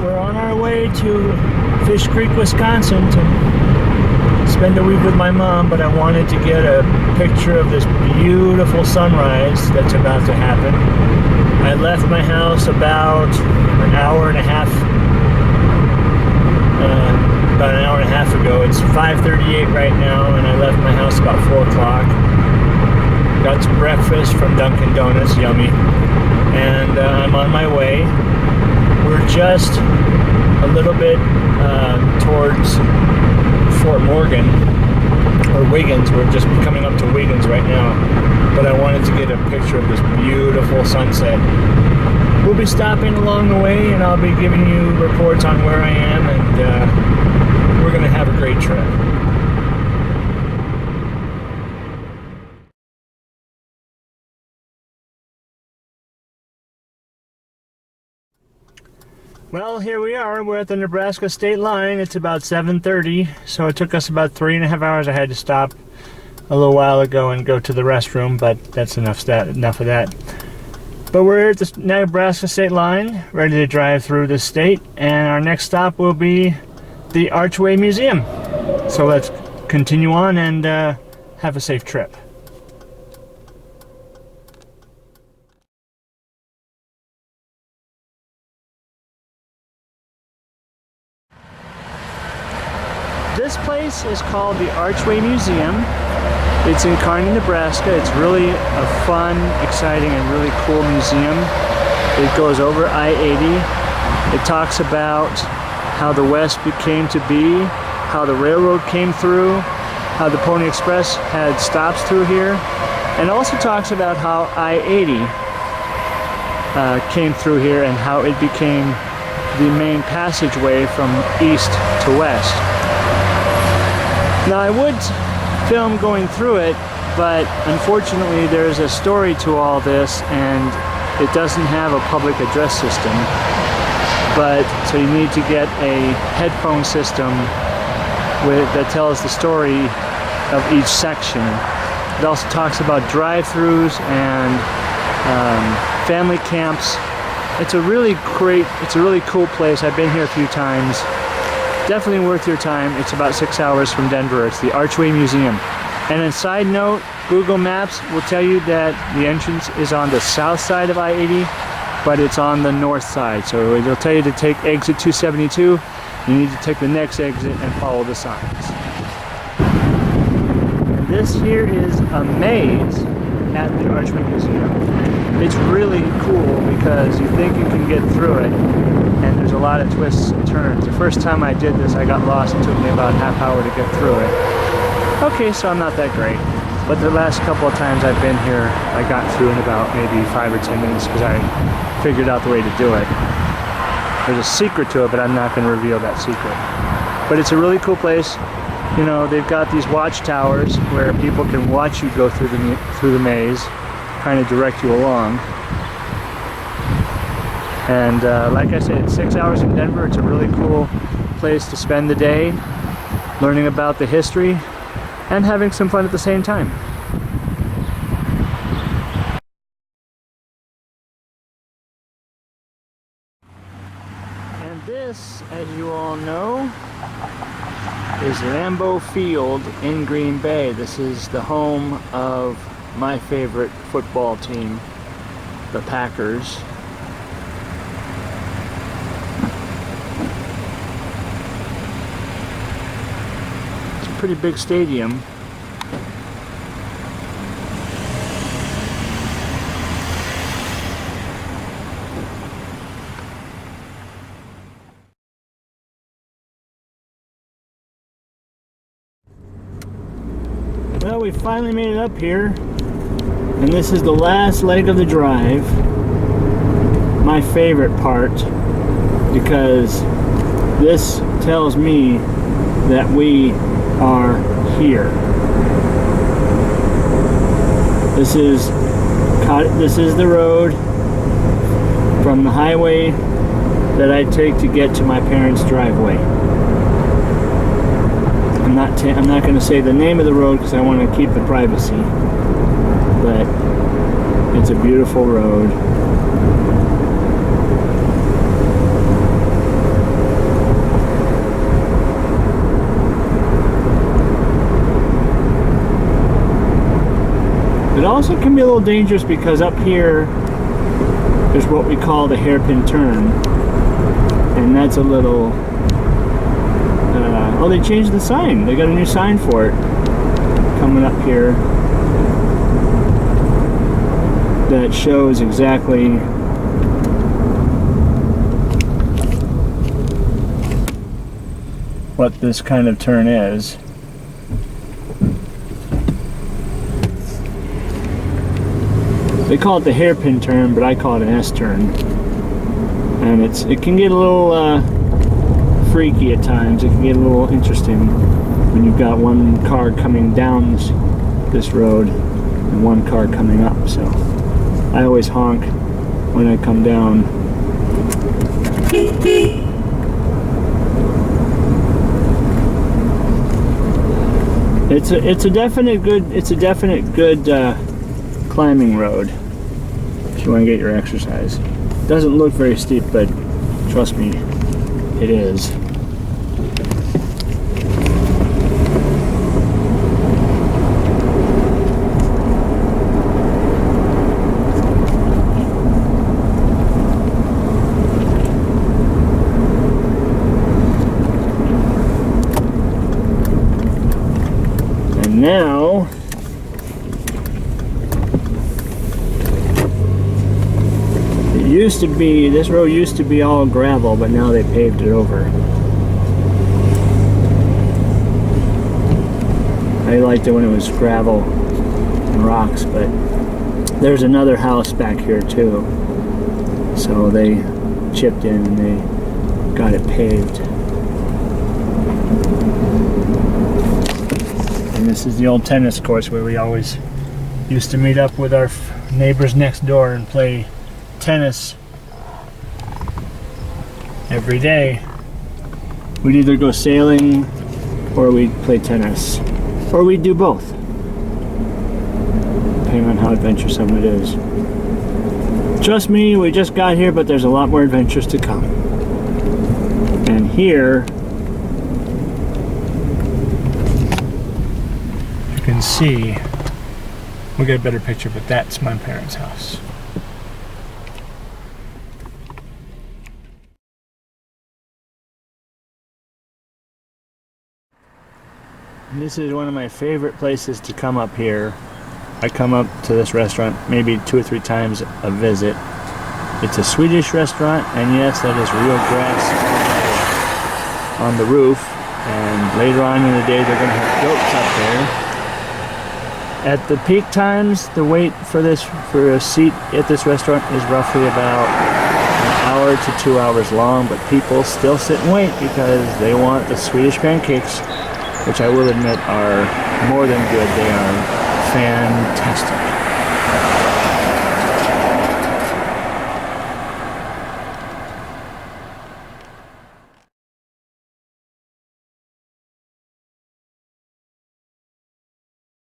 we're on our way to Fish Creek, Wisconsin to spend a week with my mom, but I wanted to get a picture of this beautiful sunrise that's about to happen. I left my house about an hour and a half ago. It's 5:38 right now, and I left my house about 4 o'clock. Got some breakfast from Dunkin' Donuts, yummy, and I'm on my way. We're just a little bit towards Fort Morgan, or Wiggins. We're just coming up to Wiggins right now, but I wanted to get a picture of this beautiful sunset. We'll be stopping along the way, and I'll be giving you reports on where I am, and we're going to have a great trip. Well, here we are. We're at the Nebraska state line. It's about 7:30, so it took us about 3.5 hours. I had to stop a little while ago and go to the restroom, but that's enough of that. But we're at the Nebraska state line, ready to drive through the state, and our next stop will be the Archway Museum. So let's continue on and have a safe trip. This place is called the Archway Museum. It's in Kearney, Nebraska. It's really a fun, exciting, and really cool museum. It goes over I-80. It talks about how the West came to be, how the railroad came through, how the Pony Express had stops through here, and also talks about how I-80 came through here and how it became the main passageway from east to west. Now, I would film going through it, but unfortunately there's a story to all this, and it doesn't have a public address system. So you need to get a headphone system that tells the story of each section. It also talks about drive-thrus and family camps. It's a really cool place. I've been here a few times. Definitely worth your time. It's about 6 hours from Denver. It's the Archway Museum. And a side note, Google Maps will tell you that the entrance is on the south side of I-80, but it's on the north side. So it'll tell you to take exit 272. You need to take the next exit and follow the signs. And this here is a maze at the Archway Museum. It's really cool because you think you can get through it, and there's a lot of twists and turns. The first time I did this, I got lost. It took me about a half hour to get through it. Okay, so I'm not that great. But the last couple of times I've been here, I got through in about maybe 5 or 10 minutes because I figured out the way to do it. There's a secret to it, but I'm not going to reveal that secret. But it's a really cool place. You know, they've got these watchtowers where people can watch you go through the maze, kind of direct you along. And like I said, it's 6 hours from Denver. It's a really cool place to spend the day, learning about the history and having some fun at the same time. And this, as you all know, is Lambeau Field in Green Bay. This is the home of my favorite football team, the Packers. It's a pretty big stadium. Well, we finally made it up here, and this is the last leg of the drive. My favorite part, because this tells me that we are here. This is the road from the highway that I take to get to my parents' driveway. I'm not going to say the name of the road because I want to keep the privacy, but it's a beautiful road. It also can be a little dangerous because up here there's what we call the hairpin turn, and that's a little oh, they changed the sign. They got a new sign for it coming up here that shows exactly what this kind of turn is. They call it the hairpin turn, but I call it an S-turn. And it can get a little freaky at times. It can get a little interesting when you've got one car coming down this road and one car coming up. So I always honk when I come down. It's a definite good climbing road if you want to get your exercise. It doesn't look very steep, but trust me, it is. And now this road used to be all gravel, but now they paved it over. I liked it when it was gravel and rocks, but there's another house back here too, so they chipped in and they got it paved. And this is the old tennis course where we always used to meet up with our neighbors next door and play tennis every day. We'd either go sailing or we'd play tennis, or we'd do both, depending on how adventuresome it is. Trust me, we just got here, but there's a lot more adventures to come. And here you can see, we'll get a better picture, but that's my parents' house. This is one of my favorite places to come up here. I come up to this restaurant maybe 2 or 3 times a visit. It's a Swedish restaurant, and yes, that is real grass on the roof. And later on in the day, they're going to have goats up there. At the peak times, the wait for a seat at this restaurant is roughly about an hour to 2 hours long, but people still sit and wait because they want the Swedish pancakes, which I will admit are more than good. They are fantastic.